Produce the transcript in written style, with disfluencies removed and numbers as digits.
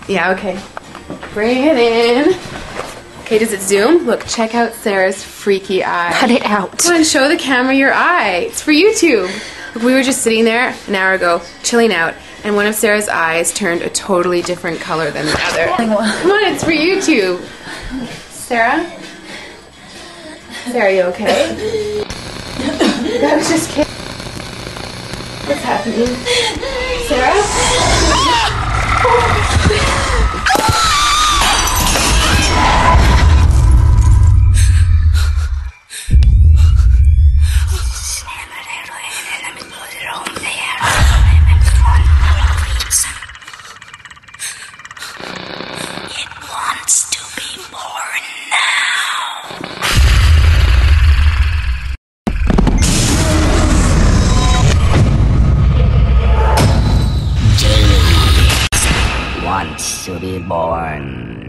Yeah, okay. Bring it in. Okay, does it zoom? Look, check out Sarah's freaky eye. Cut it out. Come on, show the camera your eye. It's for YouTube. Look, we were just sitting there an hour ago, chilling out, and one of Sarah's eyes turned a totally different color than the other. Come on, it's for YouTube. Sarah? Sarah, you okay? I was just kidding. What's happening? Sarah? It wants to be born now. Jelly wants to be born